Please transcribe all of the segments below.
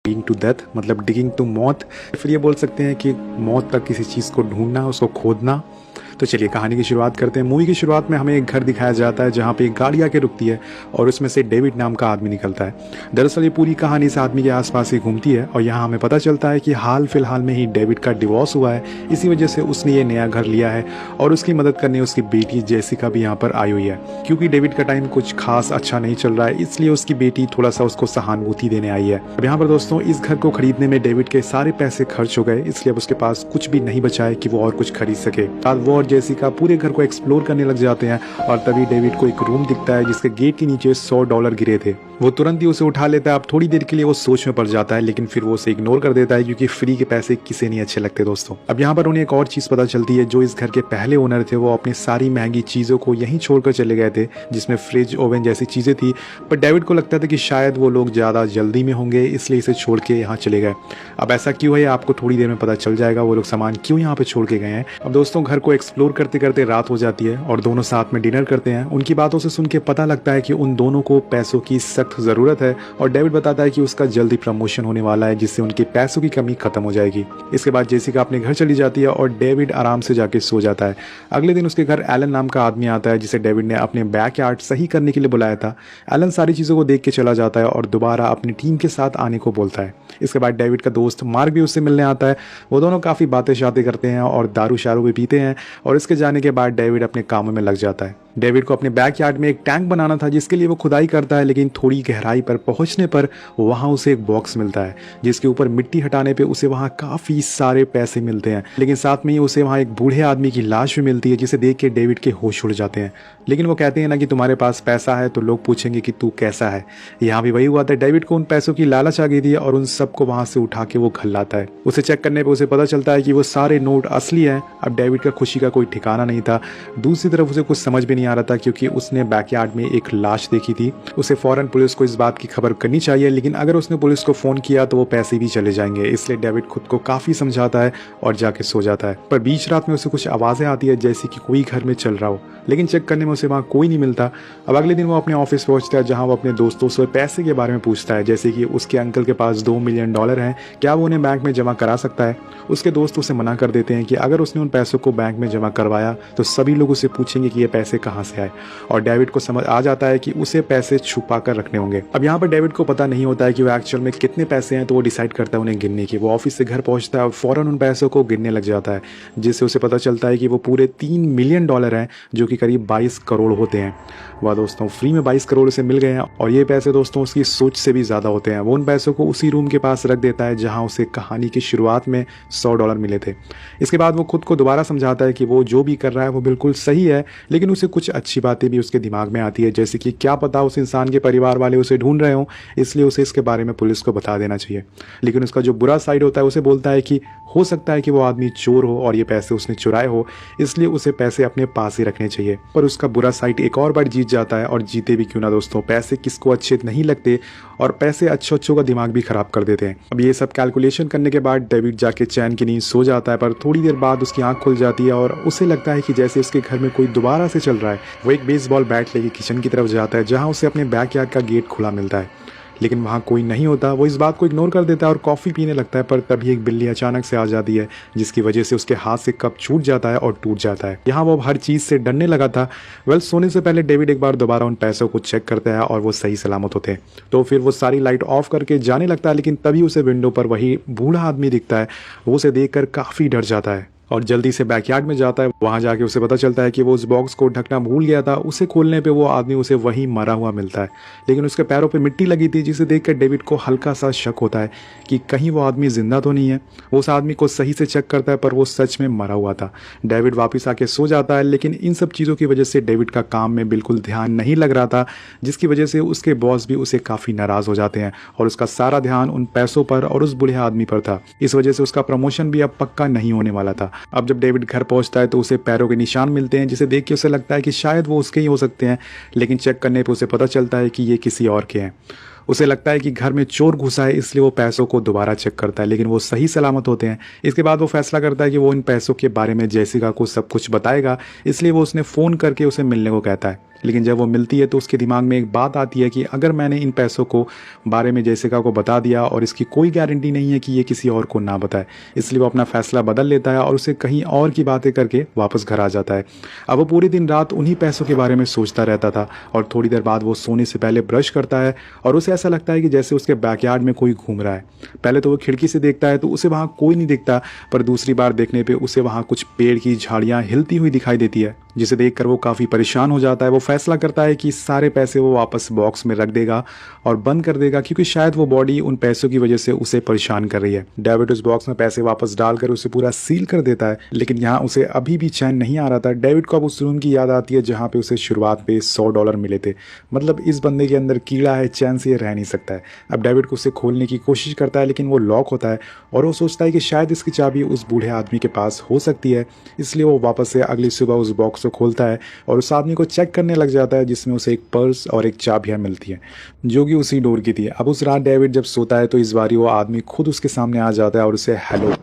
Digging to death, मतलब digging to मौत। फिर ये बोल सकते हैं कि मौत तक किसी चीज़ को ढूंढना, उसको खोदना। तो चलिए कहानी की शुरुआत करते हैं। मूवी की शुरुआत में हमें एक घर दिखाया जाता है जहाँ पे एक गाड़ी आके रुकती है और उसमें से डेविड नाम का आदमी निकलता है। दरअसल ये पूरी कहानी इस आदमी के आसपास ही घूमती है और यहाँ हमें पता चलता है कि हाल फिलहाल में ही डेविड का डिवोर्स हुआ है, इसी वजह से उसने ये नया घर लिया है और उसकी मदद करने उसकी बेटी जेसिका भी यहाँ पर आई हुई है। क्योंकि डेविड का टाइम कुछ खास अच्छा नहीं चल रहा है, इसलिए उसकी बेटी थोड़ा सा उसको सहानुभूति देने आई है। अब यहाँ पर दोस्तों इस घर को खरीदने में डेविड के सारे पैसे खर्च हो गए, इसलिए अब उसके पास कुछ भी नहीं बचा है कि वो और कुछ खरीद सके। वो और जेसिका पूरे घर को एक्सप्लोर करने लग जाते हैं और तभी डेविड को एक रूम दिखता है जिसके गेट के नीचे $100 गिरे थे। वो तुरंत ही उसे उठा लेता है। अब थोड़ी देर के लिए वो सोच में पड़ जाता है, लेकिन फिर वो उसे इग्नोर कर देता है क्योंकि फ्री के पैसे किसे नहीं अच्छे लगते दोस्तों। अब यहाँ पर उन्हें एक और चीज पता चलती है, जो इस घर के पहले ओनर थे वो अपनी सारी महंगी चीजों को यहीं छोड़कर चले गए थे, जिसमें फ्रिज, ओवन जैसी चीजें थी। पर डेविड को लगता था कि शायद वो लोग ज्यादा जल्दी में होंगे, इसलिए इसे छोड़ के यहाँ चले गए। अब ऐसा क्यों है आपको थोड़ी देर में पता चल जाएगा, वो लोग सामान क्यों यहाँ पे छोड़ के गए हैं। अब दोस्तों घर को एक्सप्लोर करते करते रात हो जाती है और दोनों साथ में डिनर करते हैं। उनकी बातों से सुन के पता लगता है कि उन दोनों को पैसों की सख्त जरूरत है और डेविड बताता है कि उसका जल्दी प्रमोशन होने वाला है, जिससे उनके पैसों की कमी खत्म हो जाएगी। इसके बाद जेसिका अपने घर चली जाती है और डेविड आराम से जाके सो जाता है। अगले दिन उसके घर एलन नाम का आदमी आता है, जिसे डेविड ने अपने बैकयार्ड सही करने के लिए बुलाया था। एलन सारी चीजों को देख के चला जाता है और दोबारा अपनी टीम के साथ आने को बोलता है। इसके बाद डेविड का दोस्त मार्क भी उससे मिलने आता है। वो दोनों काफी बातें शातें करते हैं और दारू शारू भी पीते हैं और इसके जाने के बाद डेविड अपने कामों में लग जाता है। डेविड को अपने बैकयार्ड में एक टैंक बनाना था, जिसके लिए वो खुदाई करता है, लेकिन थोड़ी गहराई पर पहुंचने पर वहां उसे एक बॉक्स मिलता है जिसके ऊपर मिट्टी हटाने पे उसे वहां काफी सारे पैसे मिलते हैं। लेकिन साथ में ही उसे वहां एक बूढ़े आदमी की लाश भी मिलती है, जिसे देख के डेविड के होश उड़ जाते हैं। लेकिन वो कहते हैं ना कि तुम्हारे पास पैसा है तो लोग पूछेंगे कि तू कैसा है। यहाँ भी वही हुआ था, डेविड को उन पैसों की लालच आ गई थी और उन सबको वहां से उठा के वो घर लाता है। उसे चेक करने पर उसे पता चलता है कि वो सारे नोट असली हैं। अब डेविड का खुशी का कोई ठिकाना नहीं था। दूसरी तरफ उसे कुछ समझ भी नहीं आ रहा था, क्योंकि उसने बैकयार्ड में एक लाश देखी थी। उसे फौरन पुलिस को इस बात की खबर करनी चाहिए, लेकिन अगर उसने पुलिस को फोन किया तो वो पैसे भी चले जाएंगे। इसलिए डेविड खुद को काफी समझाता है और जाके सो जाता है। पर बीच रात में उसे कुछ आवाजें आती है जैसे कि कोई घर में चल रहा हो, लेकिन चेक करने में उसे वहां कोई नहीं मिलता। अब अगले दिन वो अपने ऑफिस पहुंचता है, जहां वो अपने दोस्तों से पैसे के बारे में पूछता है, जैसे कि उसके अंकल के पास $2 मिलियन हैं, क्या वो उन्हें बैंक में जमा करा सकता है। उसके दोस्त उसे मना कर देते हैं कि अगर उसने उन पैसों को बैंक में जमा करवाया तो सभी लोग उसे पूछेंगे कि ये पैसे कहाँ से आए, और डेविड को समझ आ जाता है कि उसे पैसे छुपा कर रखने होंगे। अब यहाँ पर डेविड को पता नहीं होता है कि वो एक्चुअल में कितने पैसे हैं, तो वो डिसाइड करता है उन्हें गिनने की। वो ऑफिस से घर पहुंचता है और फौरन उन पैसों को गिनने लग जाता है, जिससे उसे पता चलता है कि वो पूरे $3 मिलियन हैं, जो कि करीब 22 करोड़ होते हैं। वह दोस्तों फ्री में 22 करोड़ उसे मिल गए हैं और ये पैसे दोस्तों उसकी सोच से भी ज्यादा होते हैं। वो उन पैसों को उसी रूम के पास रख देता है जहां उसे कहानी की शुरुआत में $100 मिले थे। इसके बाद वो खुद को दोबारा समझाता है कि वो जो भी कर रहा है वो बिल्कुल सही है, लेकिन उसे कुछ अच्छी बातें भी उसके दिमाग में आती है, जैसे कि क्या पता उस इंसान के परिवार वाले उसे ढूंढ रहे हो, इसलिए उसे इसके बारे में पुलिस को बता देना चाहिए। लेकिन उसका जो बुरा साइड होता है उसे बोलता है कि हो सकता है कि वो आदमी चोर हो और ये पैसे उसने चुराए हो, इसलिए उसे पैसे अपने पास ही रखने चाहिए। पर उसका बुरा साइड एक और बार जीत जाता है, और जीते भी क्यों ना दोस्तों, पैसे किसको अच्छे नहीं लगते और पैसे अच्छों का दिमाग भी खराब कर देते हैं। अब ये सब कैलकुलेशन करने के बाद डेविड जाके चैन की नींद सो जाता है, पर थोड़ी देर बाद उसकी आंख खुल जाती है और उसे लगता है कि जैसे उसके घर में कोई दोबारा से चल रहा है। वो एक बेसबॉल बैट लेके किचन की तरफ जाता है, जहां उसे अपने बैकयार्ड का गेट खुला मिलता है, लेकिन वहां कोई नहीं होता। वो इस बात को इग्नोर कर देता है और कॉफी पीने लगता है, पर तभी एक बिल्ली अचानक से आ जाती है, जिसकी वजह से उसके हाथ से कप छूट जाता है और टूट जाता है। यहाँ वो हर चीज से डरने लगा था। सोने से पहले डेविड एक बार दोबारा उन पैसों को चेक करता है और वो सही सलामत होते हैं। तो फिर वो सारी लाइट ऑफ करके जाने लगता है, लेकिन तभी उसे विंडो पर वही बूढ़ा आदमी दिखता है। वो उसे देखकर काफी डर जाता है और जल्दी से बैकयार्ड में जाता है। वहां जाके उसे पता चलता है कि वो उस बॉक्स को ढकना भूल गया था। उसे खोलने पे वो आदमी उसे वहीं मरा हुआ मिलता है, लेकिन उसके पैरों पे मिट्टी लगी थी, जिसे देखकर डेविड को हल्का सा शक होता है कि कहीं वो आदमी जिंदा तो नहीं है। वो उस आदमी को सही से चेक करता है, पर वो सच में मरा हुआ था। डेविड वापिस आके सो जाता है, लेकिन इन सब चीज़ों की वजह से डेविड का काम में बिल्कुल ध्यान नहीं लग रहा था, जिसकी वजह से उसके बॉस भी उसे काफ़ी नाराज़ हो जाते हैं और उसका सारा ध्यान उन पैसों पर और उस बूढ़े आदमी पर था। इस वजह से उसका प्रमोशन भी अब पक्का नहीं होने वाला था। अब जब डेविड घर पहुंचता है तो उसे पैरों के निशान मिलते हैं, जिसे देख के उसे लगता है कि शायद वो उसके ही हो सकते हैं, लेकिन चेक करने पे उसे पता चलता है कि ये किसी और के हैं। उसे लगता है कि घर में चोर घुसा है, इसलिए वो पैसों को दोबारा चेक करता है, लेकिन वो सही सलामत होते हैं। इसके बाद वो फैसला करता है कि वो इन पैसों के बारे में जेसिका को सब कुछ बताएगा, इसलिए वो उसने फ़ोन करके उसे मिलने को कहता है। लेकिन जब वो मिलती है तो उसके दिमाग में एक बात आती है कि अगर मैंने इन पैसों को बारे में जेसिका को बता दिया और इसकी कोई गारंटी नहीं है कि ये किसी और को ना बताए, इसलिए वो अपना फैसला बदल लेता है और उसे कहीं और की बातें करके वापस घर आ जाता है। अब वो पूरे दिन रात उन्हीं पैसों के बारे में सोचता रहता था और थोड़ी देर बाद वो सोने से पहले ब्रश करता है और उसे ऐसा लगता है कि जैसे उसके बैकयार्ड में कोई घूम रहा है। पहले तो वो खिड़की से देखता है तो उसे वहाँ कोई नहीं दिखता, पर दूसरी बार देखने पे उसे वहाँ कुछ पेड़ की झाड़ियाँ हिलती हुई दिखाई देती है, जिसे देखकर वो काफ़ी परेशान हो जाता है। वो फैसला करता है कि सारे पैसे वो वापस बॉक्स में रख देगा और बंद कर देगा, क्योंकि शायद वो बॉडी उन पैसों की वजह से उसे परेशान कर रही है। डेविड उस बॉक्स में पैसे वापस डालकर उसे पूरा सील कर देता है, लेकिन यहाँ उसे अभी भी चैन नहीं आ रहा था। डेविड को अब उस रूम की याद आती है जहाँ पे उसे शुरुआत पे $100 मिले थे। मतलब इस बंदे के अंदर कीड़ा है, चैन से ये रह नहीं सकता है। अब डेविड को उसे खोलने की कोशिश करता है, लेकिन वो लॉक होता है और वो सोचता है कि शायद इसकी चाबी उस बूढ़े आदमी के पास हो सकती है। इसलिए वो वापस से अगली सुबह उस बॉक्स को खोलता है और उस आदमी को चेक करने लग जाता है, जिसमें उसे एक पर्स और एक चाबियां मिलती हैं जो कि उसी डोर की थी। अब उस रात डेविड जब सोता है तो इस बारी वो आदमी खुद उसके सामने आ जाता है और उसे हेलो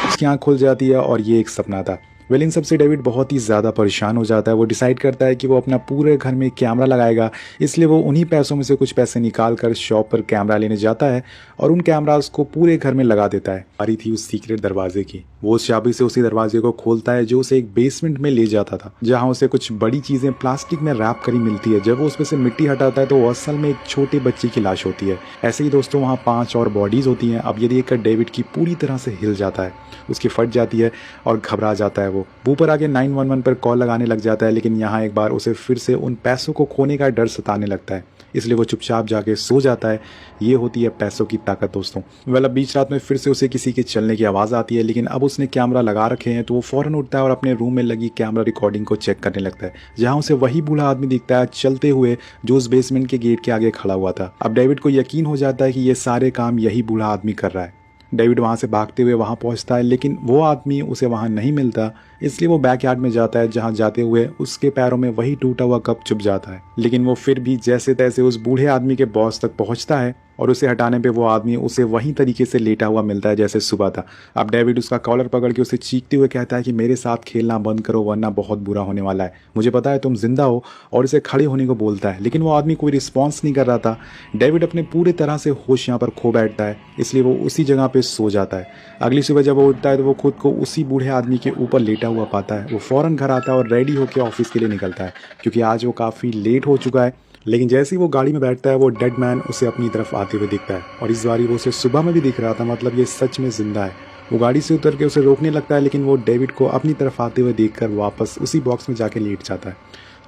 उसकी आँख खुल जाती है और ये एक सपना था। वेल इन सबसे डेविड बहुत ही ज़्यादा परेशान हो जाता है। वो डिसाइड करता है कि वो अपना पूरे घर में कैमरा लगाएगा, इसलिए वो उन्हीं पैसों में से कुछ पैसे निकाल कर शॉप पर कैमरा लेने जाता है और उन कैमरास को पूरे घर में लगा देता है। बारी थी उस सीक्रेट दरवाजे की। वो उस चाबी से उसी दरवाजे को खोलता है जो उसे एक बेसमेंट में ले जाता था, जहाँ उसे कुछ बड़ी चीज़ें प्लास्टिक में रैप करी मिलती है। जब वो उसमें से मिट्टी हटाता है तो वो असल में एक छोटे बच्चे की लाश होती है। ऐसे ही दोस्तों वहाँ 5 और बॉडीज़ होती हैं। अब ये देखकर डेविड की पूरी तरह से हिल जाता है, उसकी फट जाती है और घबरा जाता है। वो ऊपर आके 911 पर कॉल लगाने लग जाता है, लेकिन यहाँ एक बार उसे फिर से उन पैसों को खोने का डर सताने लगता है, इसलिए वो चुपचाप जाके सो जाता है। ये होती है पैसों की ताकत दोस्तों। वेल अब बीच रात में फिर से उसे किसी के चलने की आवाज़ आती है, लेकिन अब उसने कैमरा लगा रखे हैं तो वो फ़ौरन उठता है और अपने रूम में लगी कैमरा रिकॉर्डिंग को चेक करने लगता है, जहाँ उसे वही बूढ़ा आदमी दिखता है चलते हुए जो उस बेसमेंट के गेट के आगे खड़ा हुआ था। अब डेविड को यकीन हो जाता है कि ये सारे काम यही बूढ़ा आदमी कर रहा है। डेविड वहाँ से भागते हुए वहाँ पहुँचता है, लेकिन वो आदमी उसे वहाँ नहीं मिलता, इसलिए वो बैकयार्ड में जाता है, जहाँ जाते हुए उसके पैरों में वही टूटा हुआ कप चुभ जाता है। लेकिन वो फिर भी जैसे तैसे उस बूढ़े आदमी के बॉस तक पहुँचता है और उसे हटाने पे वो आदमी उसे वही तरीके से लेटा हुआ मिलता है जैसे सुबह था। अब डेविड उसका कॉलर पकड़ के उसे चीखते हुए कहता है कि मेरे साथ खेलना बंद करो वरना बहुत बुरा होने वाला है, मुझे पता है तुम जिंदा हो, और इसे खड़े होने को बोलता है। लेकिन वो आदमी कोई रिस्पॉन्स नहीं कर रहा था। डेविड अपने पूरे तरह से होश यहाँ पर खो बैठता है, इसलिए वो उसी जगह पर सो जाता है। अगली सुबह जब वो उठता है तो वो खुद को उसी बूढ़े आदमी के ऊपर लेटा हुआ पाता है। वो फ़ौरन घर आता है और रेडी होकर ऑफिस के लिए निकलता है, क्योंकि आज वो काफ़ी लेट हो चुका है। लेकिन जैसे ही वो गाड़ी में बैठता है वो डेड मैन उसे अपनी तरफ आते हुए दिखता है, और इस बारी वो उसे सुबह में भी दिख रहा था। मतलब ये सच में जिंदा है। वो गाड़ी से उतर के उसे रोकने लगता है, लेकिन वो डेविड को अपनी तरफ आते हुए देखकर वापस उसी बॉक्स में जाके लेट जाता है।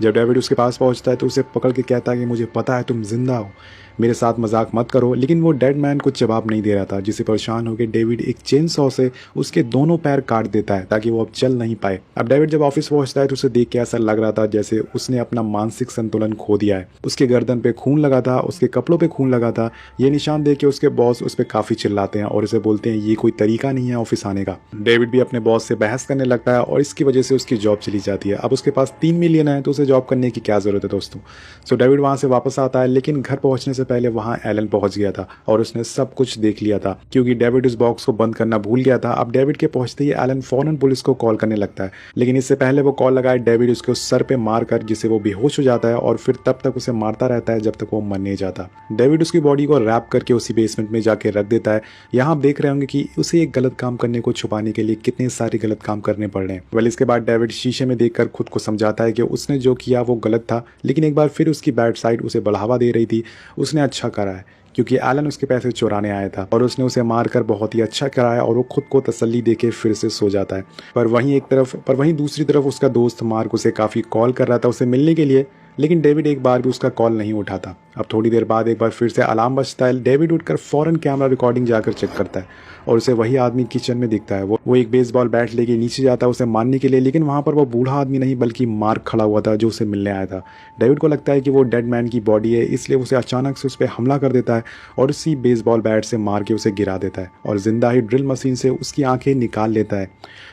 जब डेविड उसके पास पहुंचता है तो उसे पकड़ के कहता है कि मुझे पता है तुम जिंदा हो, मेरे साथ मजाक मत करो। लेकिन वो डेड मैन कुछ जवाब नहीं दे रहा था, जिसे परेशान होकर डेविड एक चेन सॉ से उसके दोनों पैर काट देता है ताकि वो अब चल नहीं पाए। अब डेविड जब ऑफिस पहुंचता है तो उसे देख के ऐसा लग रहा था जैसे उसने अपना मानसिक संतुलन खो दिया है। उसके गर्दन पे खून लगा था, उसके कपड़ों पे खून लगा था। ये निशान देख के उसके बॉस उस पर काफी चिल्लाते हैं और उसे बोलते हैं ये कोई तरीका नहीं है ऑफिस आने का। डेविड भी अपने बॉस से बहस करने लगता है और इसकी वजह से उसकी जॉब चली जाती है। अब उसके पास 3 मिलियन है तो उसे जॉब करने की क्या जरूरत है दोस्तों। सो डेविड वहां से वापस आता है, लेकिन घर पहुंचने से पहले वहां एलन पहुंच गया था और उसने सब कुछ देख लिया था, क्योंकि डेविड उस बॉक्स को बंद करना भूल गया था। अब डेविड के पहुंचते ही एलन फौरन पुलिस को कॉल करने लगता है, लेकिन इससे पहले वो कॉल लगाए डेविड उसके उस सर पे मार कर, जिससे वो बेहोश हो जाता है और फिर तब तक उसे मारता रहता है जब तक वो मर नहीं जाता। डेविड उसकी बॉडी को रैप करके उसी बेसमेंट में जाके रख देता है। यहाँ आप देख रहे होंगे कि उसे एक गलत काम करने को छुपाने के लिए कितने सारे गलत काम करने पड़ रहे हैं। वेल इसके बाद डेविड शीशे में देखकर खुद को समझाता है कि उसने जो किया वो गलत था, लेकिन एक बार फिर उसकी बैड साइड उसे बढ़ावा दे रही थी। उसने अच्छा करा है क्योंकि एलन उसके पैसे चुराने आया था और उसने उसे मारकर बहुत ही अच्छा कराया, और वो खुद को तसल्ली देके फिर से सो जाता है। पर वहीं दूसरी तरफ उसका दोस्त मार्क उसे काफ़ी कॉल कर रहा था उसे मिलने के लिए, लेकिन डेविड एक बार भी उसका कॉल नहीं उठाता। अब थोड़ी देर बाद एक बार फिर से अलार्म बजता है। डेविड उठकर फौरन कैमरा रिकॉर्डिंग जाकर चेक करता है और उसे वही आदमी किचन में दिखता है। वो एक बेसबॉल बैट लेके नीचे जाता है उसे मारने के लिए, लेकिन वहाँ पर वो बूढ़ा आदमी नहीं बल्कि मार्क खड़ा हुआ था जो उसे मिलने आया था। डेविड को लगता है कि वो डेड मैन की बॉडी है, इसलिए उसे अचानक से उस पर हमला कर देता है और उसी बेसबॉल बैट से मार के उसे गिरा देता है और जिंदा ही ड्रिल मशीन से उसकी आंखें निकाल लेता है।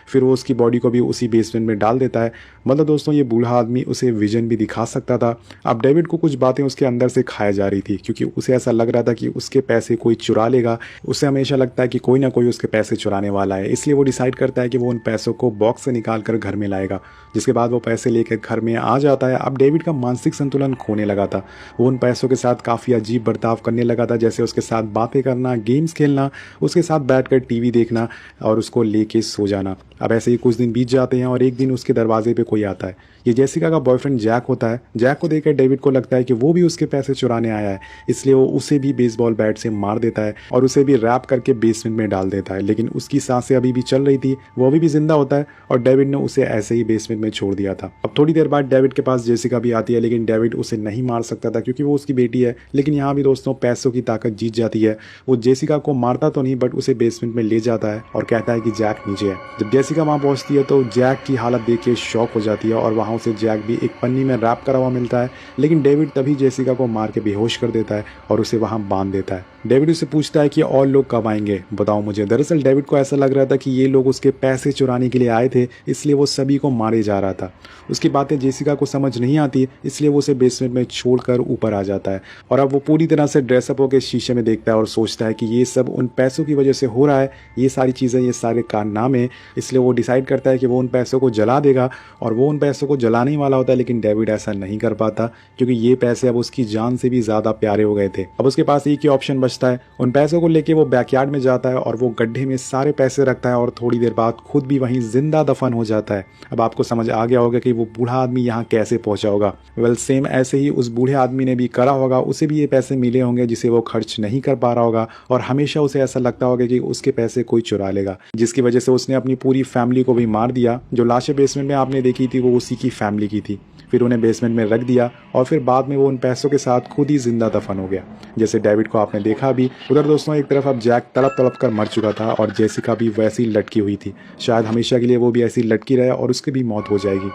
फिर वो उसकी बॉडी को भी उसी बेसमेंट में डाल देता है। मतलब दोस्तों ये बूढ़ा आदमी उसे विजन भी दिखा सकता सोचता था। अब डेविड को कुछ बातें उसके अंदर से खाया जा रही थी, क्योंकि उसे ऐसा लग रहा था कि उसके पैसे कोई चुरा लेगा। उसे हमेशा लगता है कि कोई ना कोई उसके पैसे चुराने वाला है, इसलिए वो डिसाइड करता है कि वो उन पैसों को बॉक्स से निकाल कर घर में लाएगा। जिसके बाद वो पैसे लेकर घर में आ जाता है। अब डेविड का मानसिक संतुलन खोने लगा था। वो उन पैसों के साथ काफ़ी अजीब बर्ताव करने लगा था, जैसे उसके साथ बातें करना, गेम्स खेलना, उसके साथ बैठकर टीवी देखना और उसको लेके सो जाना। अब ऐसे ही कुछ दिन बीत जाते हैं और एक दिन उसके दरवाजे पे कोई आता है। ये जेसिका का बॉयफ्रेंड जैक होता है। जैक को देखकर डेविड को लगता है कि वो भी उसके पैसे चुराने आया है, इसलिए वो उसे भी बेसबॉल बैट से मार देता है और उसे भी रैप करके बेसमेंट में डाल देता है। लेकिन उसकी सांसें अभी भी चल रही थी, वो अभी भी जिंदा होता है और डेविड ने उसे ऐसे ही बेसमेंट में छोड़ दिया था। अब थोड़ी देर बाद डेविड के पास जेसिका भी आती है, लेकिन डेविड उसे नहीं मार सकता था क्योंकि वो उसकी बेटी है। लेकिन यहाँ भी दोस्तों पैसों की ताकत जीत जाती है। वो जेसिका को मारता तो नहीं, बट उसे बेसमेंट में ले जाता है और कहता है कि जैक नीचे है। जब जेसिका वहाँ पहुँचती है तो जैक की हालत देख के शॉक हो जाती है और वहाँ उसे जैक भी एक पन्नी में रैप करा हुआ मिलता है। लेकिन डेविड तभी जेसिका को मार के बेहोश कर देता है और उसे वहाँ बांध देता है। डेविड उससे पूछता है कि और लोग कब आएंगे, बताओ मुझे। दरअसल डेविड को ऐसा लग रहा था कि ये लोग उसके पैसे चुराने के लिए आए थे, इसलिए वो सभी को मारे जा रहा था। उसकी बातें जेसिका को समझ नहीं आती, इसलिए वो उसे बेसमेंट में छोड़कर ऊपर आ जाता है। और अब वो पूरी तरह से ड्रेसअप होकर शीशे में देखता है और सोचता है कि ये सब उन पैसों की वजह से हो रहा है, ये सारी चीज़ें, ये सारे कारनामे। इसलिए वो डिसाइड करता है कि वो उन पैसों को जला देगा और वो उन पैसों को जलाने ही वाला होता है। लेकिन डेविड ऐसा नहीं कर पाता क्योंकि ये पैसे अब उसकी जान से भी ज़्यादा प्यारे हो गए थे। अब उसके पास एक ही ऑप्शन बचता है। उन पैसों को लेके वो बैकयार्ड में जाता है और वो गड्ढे में सारे पैसे रखता है और थोड़ी देर बाद खुद भी वहीं जिंदा दफन हो जाता है। अब आपको समझ आ गया होगा कि वो बूढ़ा आदमी यहाँ कैसे पहुंचा होगा। वेल सेम ऐसे ही उस बूढ़े आदमी ने भी करा होगा, उसे भी ये पैसे मिले होंगे जिसे वो खर्च नहीं कर पा रहा होगा और हमेशा उसे ऐसा लगता होगा कि उसके पैसे कोई चुरा लेगा, जिसकी वजह से उसने अपनी पूरी फैमिली को भी मार दिया। जो लाशें बेसमेंट में आपने देखी थी वो उसी की फैमिली की थी। फिर उन्हें बेसमेंट में रख दिया और फिर बाद में वो उन पैसों के साथ खुद ही जिंदा दफन हो गया, जैसे डेविड को आपने देखा भी। उधर दोस्तों एक तरफ अब जैक तड़प तड़प कर मर चुका था और जेसिका भी वैसी ही लटकी हुई थी। शायद हमेशा के लिए वो भी ऐसी लटकी रहे और उसकी भी मौत हो जाएगी,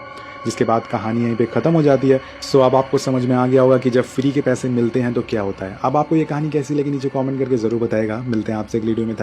जिसके बाद कहानी यहीं पे ख़त्म हो जाती है। सो अब आपको समझ में आ गया होगा कि जब फ्री के पैसे मिलते हैं तो क्या होता है। अब आपको ये कहानी कैसी लगी नीचे कमेंट करके ज़रूर बताएगा। मिलते हैं आपसे अगली वीडियो में।